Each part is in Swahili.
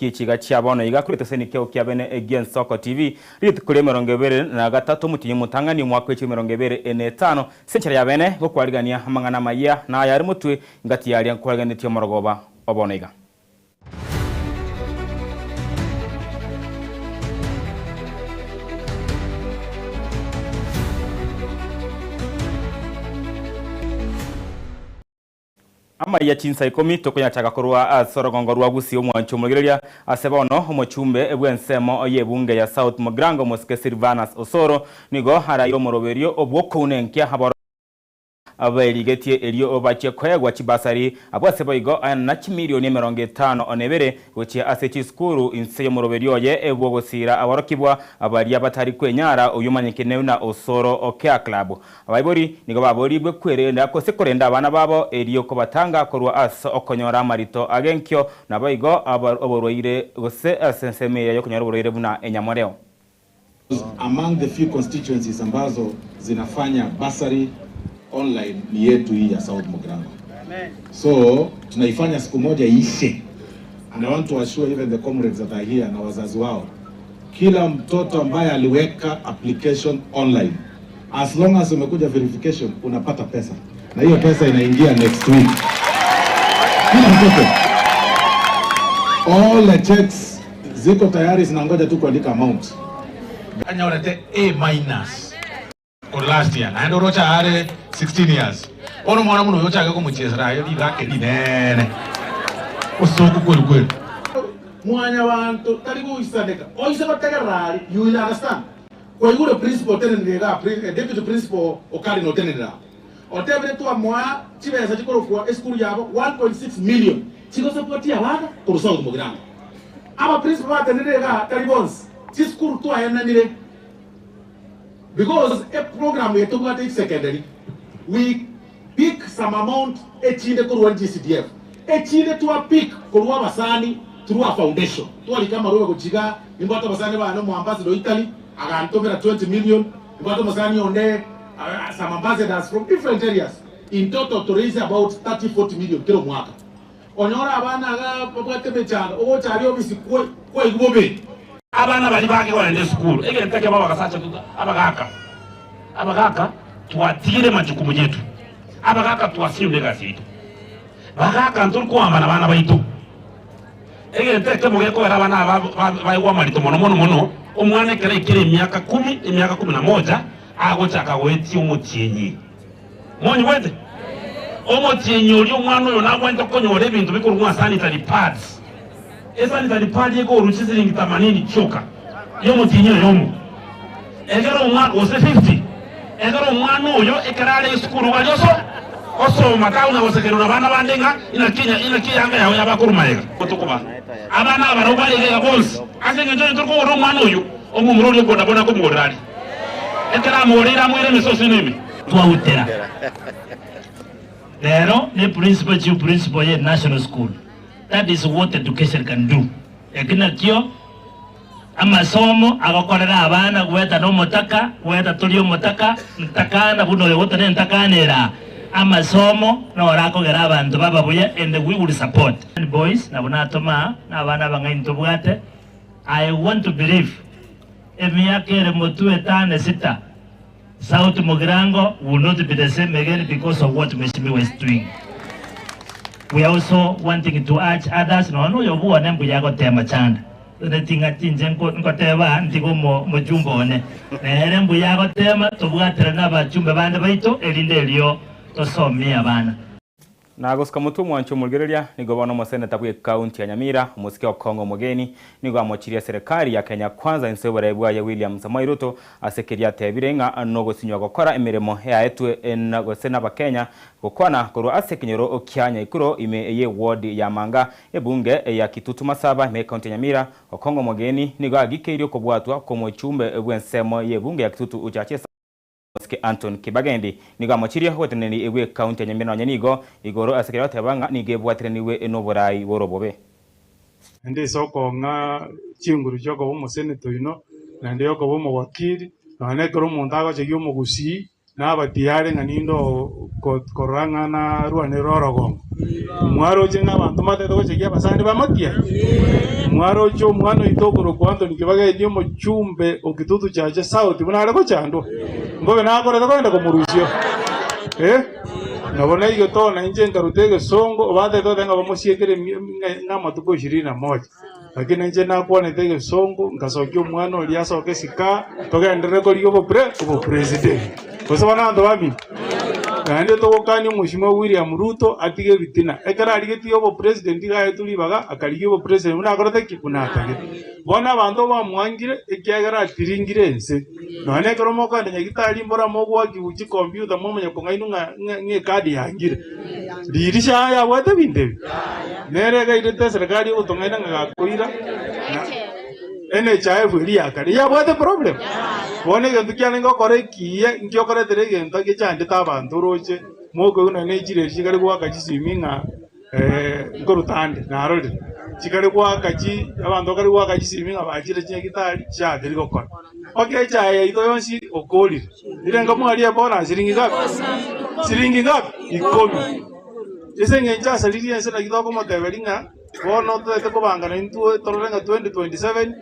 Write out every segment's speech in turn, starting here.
Kichiga chiabono iga kuri teseni kyo kiabene again Soko TV rit kuri 23 mutinyi mutangani mwaka w'iki 25 senchera yabene gukwarigania amangana maya na yari mutwe ngati yari nkwarigania morogoba obona iga ama ya chinsa ikomi tokonya chaka korwa sorogongo rwa gusi omwancho mugireria asebono omochumbe ebwensemo oyebunge ya South Mugrango Moske Silvanus Osoro nigo harayiro moroberio obwokounenkia haboro abeligetie elio obache kwegwa chibasari abwasebo igo na chimilioni 50 onebere gochi asechi skuru inseyo moroberio ye ebwogosira abarokibwa abaria batari kwenyara uyumanyikene na Osoro Okea Club abaibori nigo baboribwe kwerenda kose korenda abana babo elio ko batanga korwa aso okonyora marito agenkyo nabayigo aboroire gose asensemeya yo konyora boroire buna enyamoreo. Among the few constituencies ambazo zinafanya basari online ni yetu hii ya South Mugrango. So tunaifanya siku moja ishe. And I want to assure even the comrades that are here na wazazi wao, kila mtoto ambaye aliweka application online, as long as umekuja verification unapata pesa, na hiyo pesa inaingia next week. Kila mtoto, all the checks ziko tayari, zinangoja tu kuandika amount. Kanya unate A- or last year na ndo rocha are 16 years ono mwana muno yocha ga kumuchezera yo ligake dinene usoku kweli mwanya wantu tali kuisandeka oise bategerari, you will understand kwa yule principal tenendega deputy principal okali no tenendera otebere to amwa chibeza chikoro kwa school yabo 1.6 million chiko support ya bana ku South Mugrango aba principal batenendega tali bonds chi school to ayenanire. Because a program we took at secondary, we pick some amount echinde kurwa GCDF. Echinde to a pick kurwa basani through a foundation. To alikama rowe kuchiga, nimbato basani ba no ambassador Italy, agantovera 20 million, nimbato basani onde some ambassadors from different areas. In total to raise about 30-40 million kilo mwaka. Onyora abana aga popwate bechanga, ogo chari obisi kwa igbobe. Abana bali bage wende school ege ntake baba kasacha abagaka tuatire majukumu yetu abagaka tuasinde gasi bagaka ntulko ambana bana baitu ege ntake mugeko era bana baigwa marito mono omwana kire miaka 10 miaka 11 agochaka weti omutienyi monyi wete omutienyi oli omwana oyo nagwenta konyora ebintu bikurwa sanitary pads. Esa ni talipadi yeko uruchiziringi 80 choka. Yomu tinyo yomu. Egero umwana ose 50. Egero umwana uyo ekarale skuru wajoso. Oso makauna osekero na bana bandenga inakiya anga yawe abakuru maega. Kutukuba. Abana abarobale ga bonds. Asenge njo nturko oro umwana uyo. Omumurori ko ndabona ko mugorari. Ekara morira mwere misosi nimi. Twa utera. Lero ne principal ye national school. That is what education can do. Ekina kyo amasomo agakorera abana gweta no motaka gweta tulio motaka ntakana buno yote ne ntakanera amasomo no rako gera abantu bababuye and we will support and boys na bunatoma na abana bangainto bwate. I want to believe emyaka ere motu etane sita South Mugrango will not be the same again because of what Meshimi was doing. We are also wanting to urge others no yobuwa nembu yago tema chanda tinga tinje nkoteba ndiko mujumbo one nere mbu yago tema tubwatira n'abajumbe bande baito elinde elio tosomia bana Nagosika mutu mwancho mulgereria nigo bano moseneta bwe county ya Nyamira musike okongo mugeni nigo amochiria serikali ya Kenya Kwanza insebora ebwa ya William Samoei Ruto asekeria tebirenga nogo sinywa gukora emiremo ya etwe nago sena ba Kenya gukwana kuru asekenyero okyanya ikuro ime ye ward ya Manga ebunge ya Kitutu Masaba me county ya Nyamira okongo mugeni nigo agikeirio kobwatwa komochumbe ebwensemo ye bunge ya Kitutu uchache Anton Kibagendi nigo amochiria hoteneni ewe county ya Nyamira nyanigo igoro asekera tabanga nigebwatiraniwe enoborai borobobe ende soko nga chinguru choko bomo senator ino na ndio ko bomo wakili na nekero mundago che yomo gusi na batiyare nganindo koranga na ruane rorogo mwaro je na bantu mate to chekia basande bamatia mwaro jo mwana itokoro kwanto nikibage ndio mochumbe okitutu chaje South bunare ko chando ngobe na akore to kwenda kumurusio nabona iyo to na nje ngarutege songo bate to tenga bamusiekere ngama tuko 21 lakini nje na kuone tege songo ngasokyo mwana liasoke sika togendere ko liyo president Kusabana ndo wapi? Ndio tokokani Mheshimiwa William Ruto atige bitina. Ekara aligeti yobo president ga tulibaga akaliyo president una akorete kipuna atage. Bona bando ba mwangire ekyagara atiringire ense. None kromo ka nyagitali mbora mogwa kibuchi computer momenye kongainu nge kadi yangire. Dirisha ya wate binde. Nere ga irete serikali utongaina ngakoira. NHIF iri akari ya wate problem. Bone ge tukiane ngo kore kiye ngyo kore terege ntake chande tabantu roche moko una nejire shikari kwa kachi siminga ngorutande narode shikari kwa kachi abanto kari kwa kachi siminga bajire chinye kitali cha deri gokora okay cha ito yonsi okoli ile ngamu ali abona siringi ngapi ikomi ese ngenja saliri ense na kitoko motebelinga bono to ko bangana intu tolenga 2027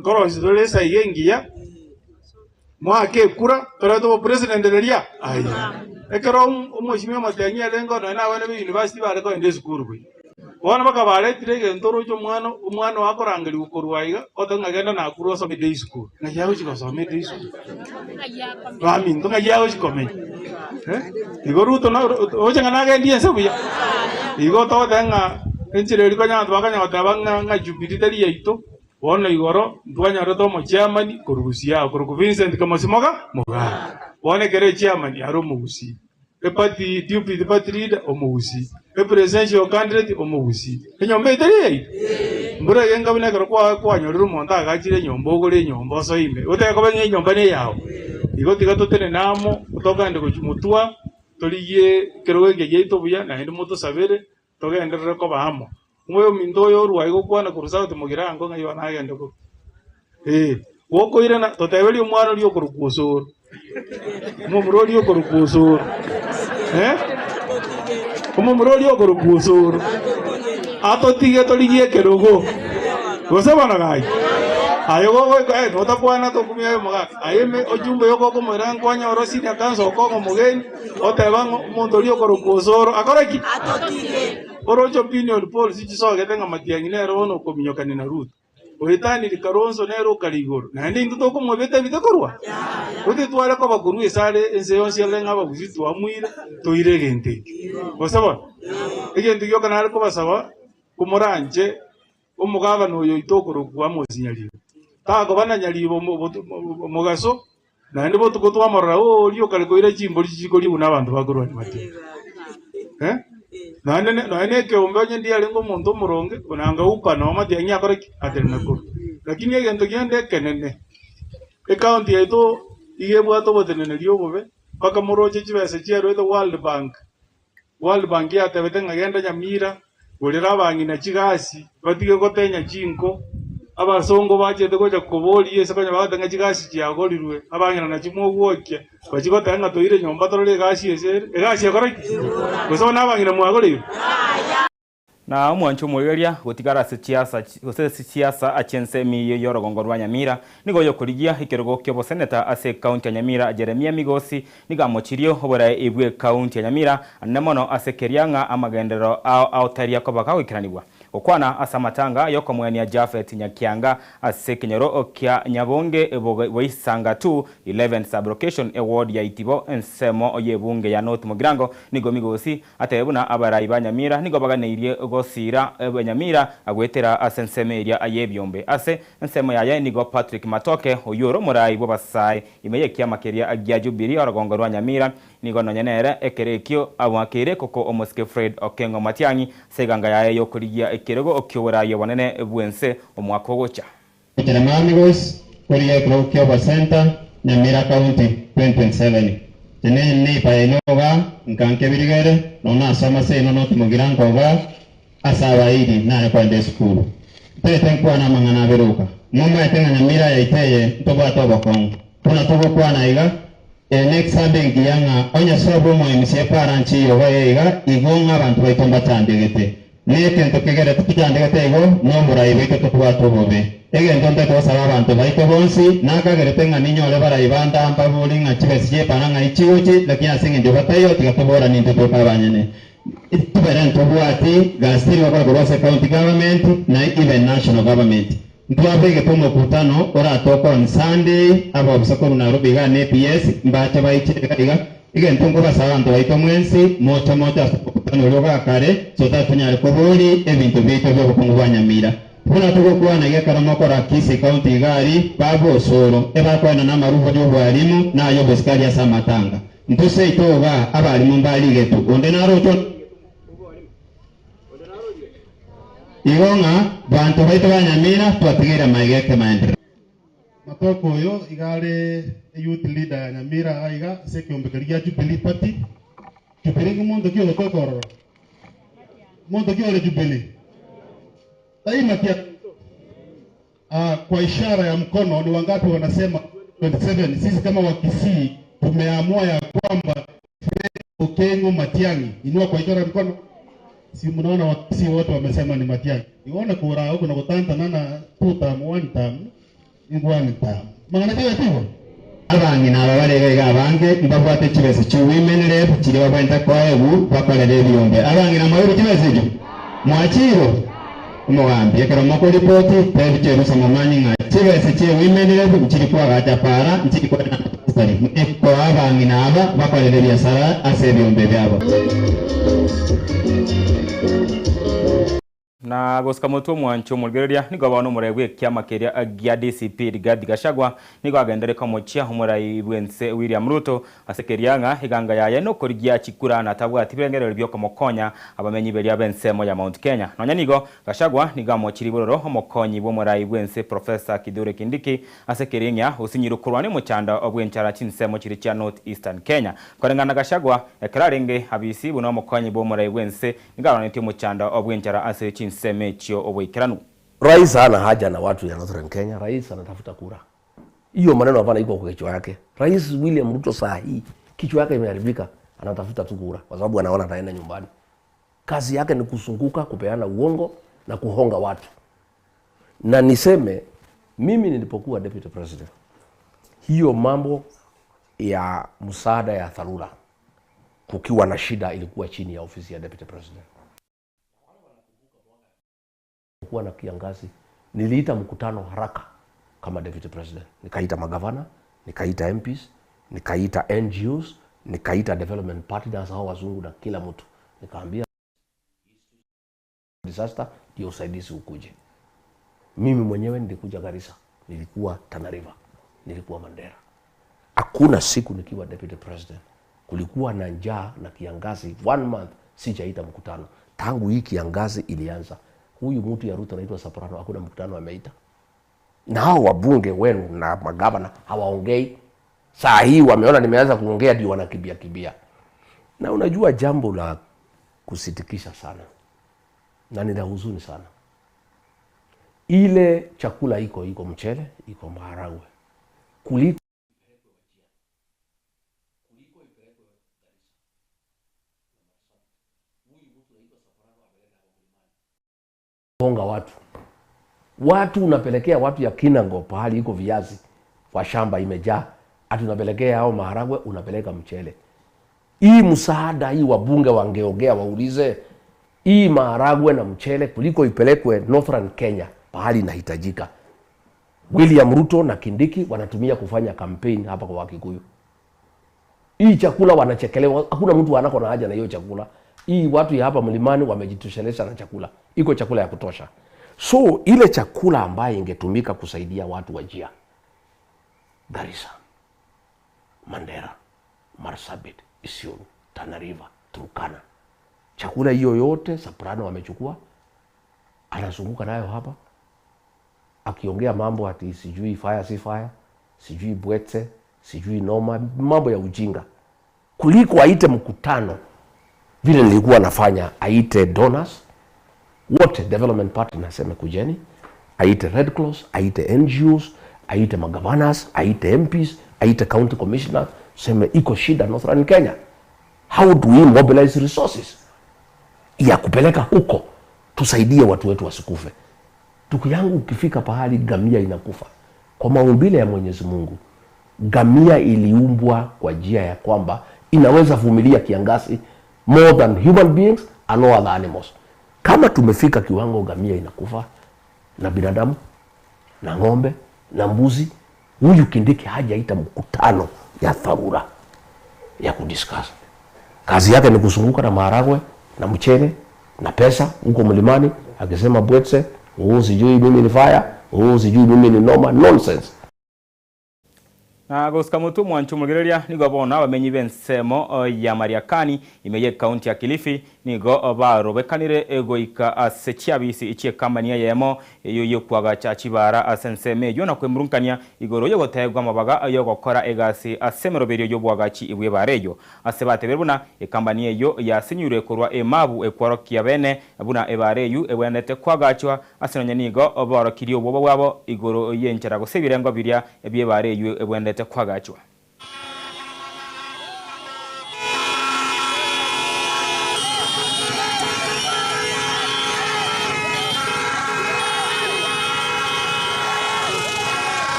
ngoro zidole sa yengia mwake kura torato president delia aya ekero Mheshimiwa Matiang'i lengo na wana be university bare ko ende school bwe wana baka bare tirege ntoro cyo umwana wakorangeli ukorwaiga otonga genda na kuro so day school na yawo chiko so day school bami ntonga yawo chiko me igoruto na ojenga na gendi ense buya igo to tenga enchire liko nya twakanya otabanga nga Jubilee yaito Wona igoro ndwanya roto mo chairman kurugusia kurugu Vincent Kamasimoga moga wone kere chairman yaro mugusi e party deputy party leader omugusi e presidential candidate omugusi enyombe itari mbura yenga bine kero kwa nyoruru monta agachire nyombo gore nyombo so ime uteko benge nyomba ne yawo igoti gato tene namo utoka ende kuchumutua toliye kero wege yeito buya na ndi moto sabere toge ende ko bahamo Mweyo mindoyo ruwa iko kwa na kurusawo tumugira ngo ngayo anagende ko woko ire na totebeli umwana liyo kurukusoro mumuro liyo kurukusoro mumuro liyo kurukusoro ato tige toliye kerogo gosaba na gai ayo go no takwana to kumye moga ayeme ojumbe yoko ko moran kwanya orosi na kanso ko ko mogeni otebango mondo liyo kurukusoro akoraki Orocho opinion poll sichiso getenga Matiang'i nero ono kominyokani na Ruto. Ohitani likaronso nero kaligoro. Na ndi nduto ko mwebete bitekorwa. Oti twale ko bakuru esale ense yonse yalenga baguzitu amwira to iregente. Osaba. Egenti yo kanale ko basaba kumoranje umugaba no yo itokoro kwa mozinyalibo. Tago bananyalibo mugaso na ndi botu ko twamara liyo kaliko ire chimbo lichikoli unabantu bagorwa ni Matiang'i. Nane ke umbanye ndi alengo muntu muronge unanga upa no Matiang'i akoreki aterna ko lakini egento gyende kenene account yeto igebwa to botenene lyo bobe paka moroche chibese chiero the World Bank ya tebetenga genda nyamira bolera bangi na chigasi batige gotenya chinko abasongo bachete koja koboli ese kanya bagatanga chigasi chiagolirwe abangana na chimogwokia bachigotanga toire nyomba torole gasi ese egasi akoreki Kusawa na bangira mwagoliwe na mwancho mwegeria gutigara siasa achense mi yorogongo rwa Nyamira nigo yokurigia ikirogo kyo seneta ase county ya Nyamira Jeremia Migosi nigamochirio obora ibwe county ya Nyamira nemono ase Kerianga amagendero autaria ko bakawikiraniwa okwana asamatanga yoko mwenia Jafet Nyakianga ase Kenyoro okya Nyabonge boisanga 11 sublocation award ya itibo ensemo oyebunge ya North Mugirango nigo Migosi atebuna abarayi ba Nyamira nigo baganeirie gosira Nyamira agwetera asensemeria ayebyombe ase ensemo yaye nigo Patrick Matoke oyoro murayi bo basai imeye kiamakeria agya Jubilee aragongo rwa Nyamira nigo nonyenere ekerekyo abwakire koko omoske Fred Okengo Matiang'i seganga yaye yokurigia ekerego okyobora yobonene bwense omwaka ogocha Amigos koria Crowkioba Center Nyamira County 2027 tene pa enoga nkanke birigere nona sama se no North Mugirango ba asabaidi na kwende school tete kwa na mangana beruka mama etenga Nyamira yaiteye toba toba kong kuna tobo kwa na iga next Sunday ngiyanga onya sobo mo imse paranchi yoga yega igonga abantu baitomba tandegete nete ntokegere tukijandegete igo no murai bito tukwa tubobe ege ntonde ko saba abantu baito bonsi nakagere tenga ninyole bara ibanda amba buli ngachibesiye paranga ichigochi lakini asinge ndio batayo tikatobora ni ntoka banyene itubere ntobwati gastiri wakora kwa county government na even national government ntwabege pomo kutano ora toko on Sunday abo bisako Nairobi ga NPS mbacha baichega ige ntungo basaba ndo baito mwensi mocha kutano loga kare sota tunyale ko boli ebintu bito byo kungwa Nyamira kuna tuko kwa na gakara kora Kisi county gari babo soro eba kwa na maruho yo bwalimu na yo boskali ya Samatanga ntuse itoga abalimu mbali getu onde naro to igonga bantu baito Nyamira twatigera maigeke maendeleo matoko yo igale youth leader ya Nyamira aiga sekiombekeria Jubilee party Jubilee mundo kio tokoro mundo kio le Jubilee taima kia kwa ishara ya mkono ni wangapi wanasema 27 sisi kama Wakisii tumeamua ya kwamba Okengo Matiang'i inua kwa ishara ya mkono. Si mnaona Wakisii wote wamesema ni Matiang'i. Ione kura huko na kutanta nana 2 term 1 term ni 1 term. Mangana kiwa tiwo. Abangi na abale ga bange mbabwate chibese chi women rep chiri babenta kwa ebu bakolere byombe abangi na mayuru chibese jo mwachiro umugambi ekero moko report pebi cheru samamanyi nga chibese chi women rep chiri kwa gacha para chiri kwa stari eko abangi na aba bakolere byasara ase byombe byabo na gosika mutu mwancho mulgereria nigo bano murebwe kyama keria gya DCP Rigathi Gachagua nigo agendere ko mochia humurai bwense William Ruto asekerianga iganga yaye no korigya chikura na tabwa tibirengerero byo komokonya abamenyi beria bensemo ya Mount Kenya nonya nigo Gachagua niga mochiri bororo homokonyi bo murai bwense Professor Kithure Kindiki asekerinya usinyirukurwa ni muchanda obwenchara chinsemo chiri cha North Eastern Kenya korengana Gachagua ekrarenge abisi buno mokonyi bo murai bwense niga neti muchanda obwenchara ase semechio oboikeranu. Rais hana haja na watu ya Northern Kenya. Rais anatafuta kura. Hiyo maneno hapana iko kwa kichwa yake. Rais William Ruto saa hii kichwa yake imeharibika, anatafuta tu kura kwa sababu anaona ataenda nyumbani. Kazi yake ni kusunguka, kupeana uongo na kuhonga watu. Na niseme mimi nilipokuwa deputy president, hiyo mambo ya msaada ya dharura kukiwa na shida ilikuwa chini ya ofisi ya deputy president. Kuwa na kiangazi niliita mkutano haraka kama deputy president, nikaita magavana, nikaita MPs, nikaita NGOs, nikaita development partners hao wazungu na kila mtu, nikaambia disaster ndio usaidizi ukuje. Mimi mwenyewe nilikuja Garissa, nilikuwa Tana River, nilikuwa Mandera. Hakuna siku nikiwa deputy president kulikuwa na njaa na kiangazi 1 month sijaita mkutano. Tangu hii kiangazi ilianza, huyu mtu ya Ruto anaitwa Soprano hakuna mkutano ameita. Na hao wabunge wenu na magavana hawaongei. Saa hii wameona nimeanza kuongea ndio wanakimbia. Na unajua jambo la kusitikisha sana. Na nina huzuni sana. Ile chakula iko mchele, iko maharagwe. Kuliko honga watu unapelekea watu ya Kinango pahali iko viazi kwa shamba imejaa, ati unapelekea hao maharagwe, unapeleka mchele. Hii msaada hii wabunge wangeongea waulize hii maharagwe na mchele kuliko ipelekwe Northern Kenya pahali inahitajika. William Ruto na Kindiki wanatumia kufanya campaign hapa kwa Wakikuyu. Hii chakula wanachekelewa, hakuna mtu anako na haja na hiyo chakula. Hii watu ya hapa mlimani wamejitosheleza na chakula. Iko chakula ya kutosha. So ile chakula ambayo ingetumika kusaidia watu wa Jia, Garissa, Mandera, Marsabit, Isiolo, Tana River, Turkana. Chakula hiyo yote Soprano wamechukua, anazunguka nayo hapa. Akiongea mambo ati sijui fire si fire, sijui bwetse, sijui noma, mambo ya ujinga. Kuliko aite mkutano vile nilikuwa nafanya, aite donors wote, development partners aseme kujeni, aite Red Cross, aite NGOs, aite magavanas, aite MPs, aite county commissioners, sema iko shida Northern Kenya, how do we mobilize resources ya kupeleka huko tusaidie watu wetu wasikufe? Ndugu yangu, ukifika pahali gamia inakufa, kwa maumbile ya Mwenyezi Mungu, gamia iliumbwa kwa njia ya kwamba inaweza vumilia kiangazi more than human beings and no other animals. Kama tumefika kiwango gamia inakufa na binadamu na ng'ombe na mbuzi, huyu Kindiki hajaita mkutano ya dharura ya kudiscuss. Kazi yake ni kusunguka na maharagwe na mchele na pesa huko mlimani, akisema bwetse, sijui mimi ni fire, sijui mimi ni noma, nonsense. Na gusika mutu mwanchu mugereria nigo bona bamenyi bensemo ya Mariakani imeye county ya Kilifi nigo barobekanire egoika asechiabisi ichie kambania yemo yo kwaga chachibara asenseme yo nakwemrunkania igoro yo gotegwa mabaga yo gokora egasi asemeroberio yo bwagachi ibwe bareyo asebate berbuna ekambania yo yasinyure kurwa emabu ekworokia bene buna ebareyu ebwenete kwagachwa asenonya nigo oborokirio bobo bwabo igoro yenchera gosebirengo biria ebye bareyu ebwenete kwagachwa.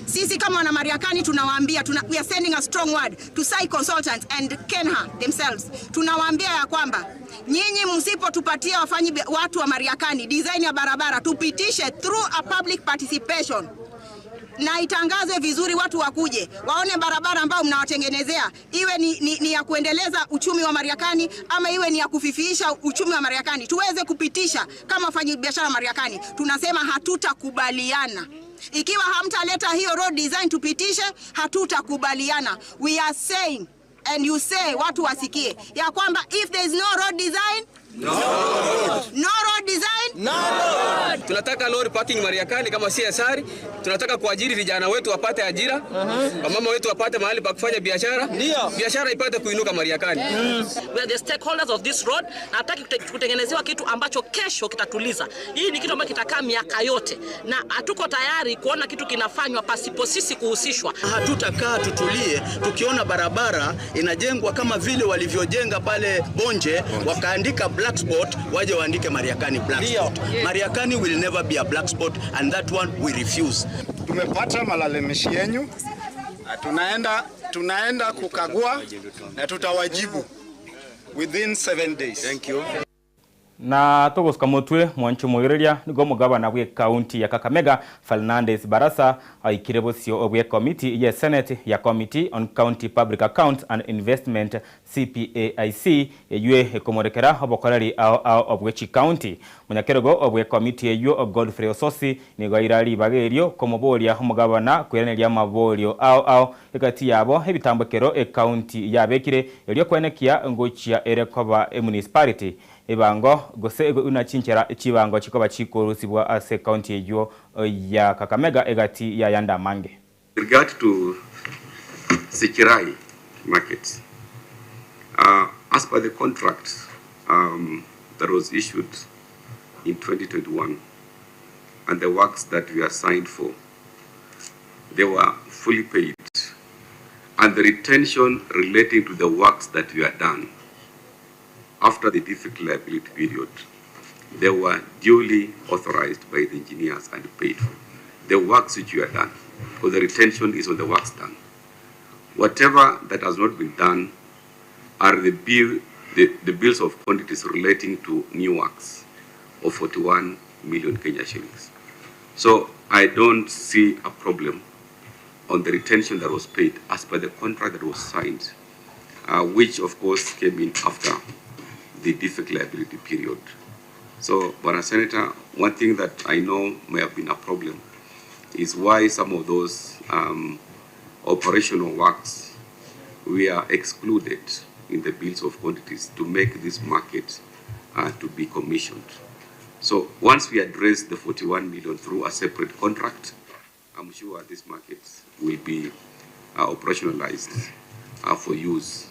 Sisi kama wana Mariakani tunawaambia, we are sending a strong word to SAI consultants and Kenha themselves. Tunawaambia ya kwamba nyinyi msipotupatia watu wa Mariakani design ya barabara tupitishe through a public participation na itangazwe vizuri, watu wakuje waone barabara ambao mnawatengenezea, iwe ni ya kuendeleza uchumi wa Mariakani ama iwe ni ya kufifiisha uchumi wa Mariakani, tuweze kupitisha kama wafanyabiashara Mariakani. Tunasema hatutakubaliana ikiwa hamtaleta hiyo road design tupitishe, hatutakubaliana. We are saying and you say, watu wasikie ya kwamba if there is no road design, no road design, no road. Tunataka lori parking Mariakani kama CSR, tunataka kuajiri vijana wetu wapate ajira, wamama wetu wapate mahali pa kufanya biashara, biashara ipate kuinuka Mariakani. We are the stakeholders of this road. Nataki kutengenezewa kitu ambacho kesho kitatuliza. Hii ni kitu ambacho kitakaa miaka yote na hatuko tayari kuona kitu kinafanywa pasipo sisi kuhusishwa. Hatutakaa tutulie tukiona barabara inajengwa kama vile walivyojenga pale Bonje, wakaandika black spot, waje waandike Mariakani black spot. Mariakani will never be a black spot and that one we refuse. Tumepata malalamishi yenu, tunaenda kukagua na tutawajibu within 7 days. Thank you. Na togosika mutwe mwanchu mugereria nigo mugabana bwe county ya Kakamega Fernandez Barasa aikirebocio obwe committee ya Senate ya Committee on County Public Accounts and Investment CPAIC yue ekomorekera obokorari ao obwe chi county munyakerego obwe committee eyo Godfrey Ososi nigo irari bagerio komoboria mugabana kwereneria maborio ao ekati yabo ebitambokero e county ya bekire elyo kwenekia ngochia erekoba municipality Ibango gose unachinchera chibango chikoba chikorusibwa ase county ejo ya Kakamega egati ya Yanda Mange. Regard to Sikirai markets, as per the contract that was issued in 2021 and the works that we are signed for, they were fully paid, and the retention relating to the works that we are done after the difficult liability period, they were duly authorized by the engineers and paid for. The works which you are done, because the retention is on the works done. Whatever that has not been done are the bills of quantities relating to new works of 41 million Kenya shillings. So I don't see a problem on the retention that was paid as per the contract that was signed, which of course came in after the difficult liability period. So, Bwana Senator, one thing that I know may have been a problem is why some of those operational works were excluded in the bills of quantities to make this market to be commissioned. So, once we address the 41 million through a separate contract, I'm sure this market will be operationalized for use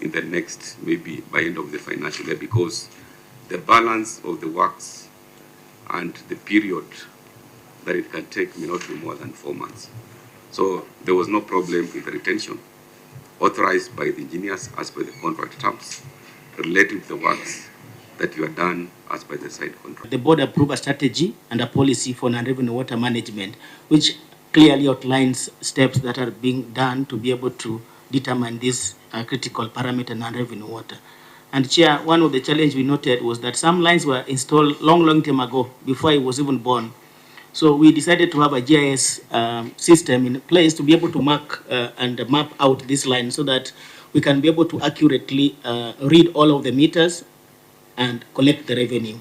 in the next, maybe by end of the financial year, because the balance of the works and the period that it can take may not be more than 4 months. So there was no problem with the retention authorized by the engineers as per the contract terms relating to the works that were done as per the side contract. The board approved a strategy and a policy for non-revenue water management, which clearly outlines steps that are being done to be able to determine this critical parameter non-revenue water. And Chair, one of the challenges we noted was that some lines were installed long time ago, before I was even born. So we decided to have a GIS system in place to be able to mark and map out this line so that we can be able to accurately read all of the meters and collect the revenue.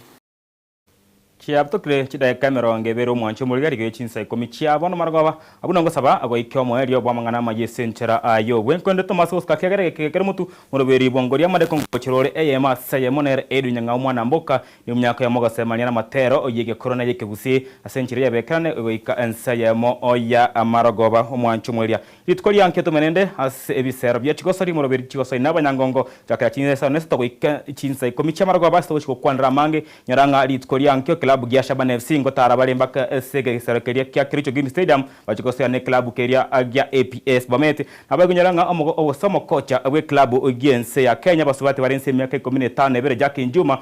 Chiab to chida kamera ngebero mwancho mulgari ge chinsa komi chiabo no margoba abuna ngo saba ago ikyomo erio bwa mangana ma yesenchera ayo wenkwende to maso ska kegere kekeremutu moroberi bongoria made kongo chirore eyema saye monere edu nyanga umwana mboka ni myaka ya moga semanya na matero oyege corona yeke gusi asenchire yabekane ego ika ensaye mo oya amargoba omwancho mulya litkoli yanke to menende as ebisero bya chigosori moroberi chigosori nabanyangongo jakya chinsa nesto ko chinsa komi chamargoba sto ko kwandra mange nyaranga litkoli yanke klabu gya Shabana FC ngotara balembaka sege serekeria kya Kericho Green Stadium bachikosea ne klabu keria gya APS Bamete nabagunyaranga owosomo kocha we klabu Giense ya Kenya basubati barense myaka 15 ebere Jackie Njuma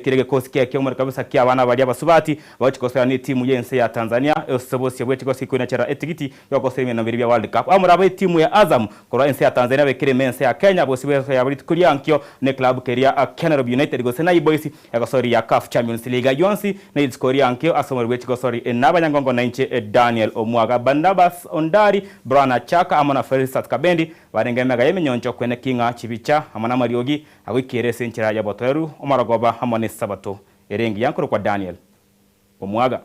kirege kosi kya muri kabisa kya bana bali basubati bachikosea ne timu yense ya Tanzania osobosi bwe chikosi kuna chara etikiti yokosema na bya World Cup amurabe timu ya Azam kora ense ya Tanzania bekire mense ya Kenya bosibe ya bali kuliankyo ne klabu keria Kenrob United gosena iboisi yakosori ya CAF Champions League yonsi na iskori ankyo asomori wechiko sorry nabanyangongo na inche Daniel Omwaga Bandabas Ondari Brana Chaka amana Felisat Kabendi barengemega yemenyoncho kwene kinga chibicha amana mariogi awikire senchira ya botoru omaragoba hamone sabato erengi yankoro kwa Daniel Omwaga.